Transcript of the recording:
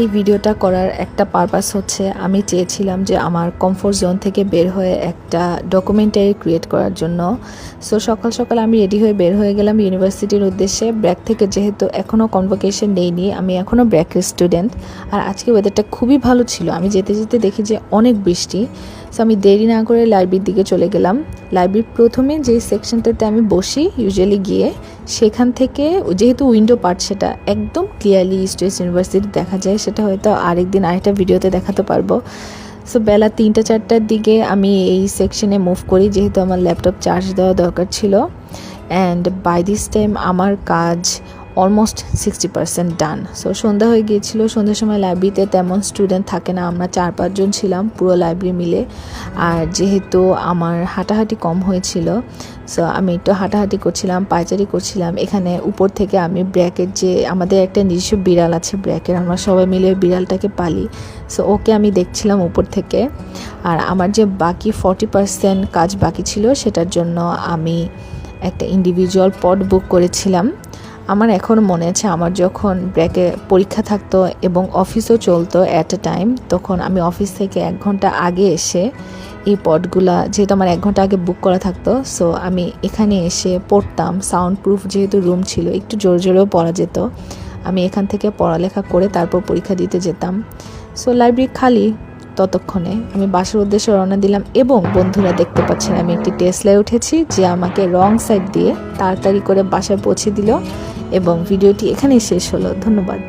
এই ভিডিওটা করার একটা পারপাস হচ্ছে আমি চেয়েছিলাম যে আমার কমফোর্ট জোন থেকে বের হয়ে একটা ডকুমেন্টারি ক্রিয়েট করার জন্য। সো সকাল সকাল আমি রেডি হয়ে বের হয়ে গেলাম ইউনিভার্সিটির উদ্দেশ্যে। ব্র্যাক থেকে যেহেতু এখনও কনভোকেশন নেইনি, আমি এখনও ব্র্যাকের স্টুডেন্ট, আর আজকে ওয়েদারটা খুবই ভালো ছিল। আমি যেতে যেতে দেখি যে অনেক বৃষ্টি। সো আমি দেরি না করে লাইব্রেরির দিকে চলে গেলাম। লাইব্রেরির প্রথমে যেই সেকশনটাতে আমি বসি ইউজুয়ালি গিয়ে, সেখান থেকে যেহেতু উইন্ডো পার্ট সেটা একদম ক্লিয়ারলি ইস্ট ওয়েস্ট ইউনিভার্সিটি দেখা যায়। সেটা হয়তো আরেকদিন আরেকটা ভিডিওতে দেখাতে পারবো। সো বেলা 3-4টার দিকে আমি এই সেকশনে মুভ করি, যেহেতু আমার ল্যাপটপ চার্জ দেওয়া দরকার ছিল। অ্যান্ড বাই দিস টাইম আমার কাজ অলমোস্ট 60% ডান। সো সন্ধ্যা হয়ে গিয়েছিল। সন্ধ্যার সময় লাইব্রেরিতে তেমন স্টুডেন্ট থাকে না, আমরা 4-5 জন ছিলাম পুরো লাইব্রেরি মিলে। আর যেহেতু আমার হাঁটাহাঁটি কম হয়েছিল, সো আমি একটু হাঁটাহাঁটি করছিলাম, পায়চারি করছিলাম। এখানে উপর থেকে আমি ব্র্যাকের যে আমাদের একটা নিজস্ব বিড়াল আছে ব্র্যাকের, আমরা সবাই মিলে বিড়ালটাকে পালি। সো ওকে আমি দেখছিলাম উপর থেকে। আর আমার যে বাকি 40% কাজ বাকি ছিল, সেটার জন্য আমি একটা ইন্ডিভিজুয়াল পড বুক করেছিলাম। আমার এখনও মনে আছে, আমার যখন ব্র্যাকে পরীক্ষা থাকতো এবং অফিসও চলতো অ্যাট এ টাইম, তখন আমি অফিস থেকে 1 ঘন্টা আগে এসে এই পডগুলা, যেহেতু আমার 1 ঘন্টা আগে বুক করা থাকতো, সো আমি এখানে এসে পড়তাম। সাউন্ড প্রুফ যেহেতু রুম ছিল, একটু জোরে জোরেও পড়া যেত। আমি এখান থেকে পড়ালেখা করে তারপর পরীক্ষা দিতে যেতাম। সো লাইব্রেরি খালি ততক্ষণে আমি বাসার উদ্দেশ্যে রওনা দিলাম। এবং বন্ধুরা দেখতে পাচ্ছেন আমি একটি টেসলায় উঠেছি, যে আমাকে রং সাইড দিয়ে তাড়াতাড়ি করে বাসায় পৌঁছে দিল। এবং ভিডিওটি এখানেই শেষ হলো। ধন্যবাদ।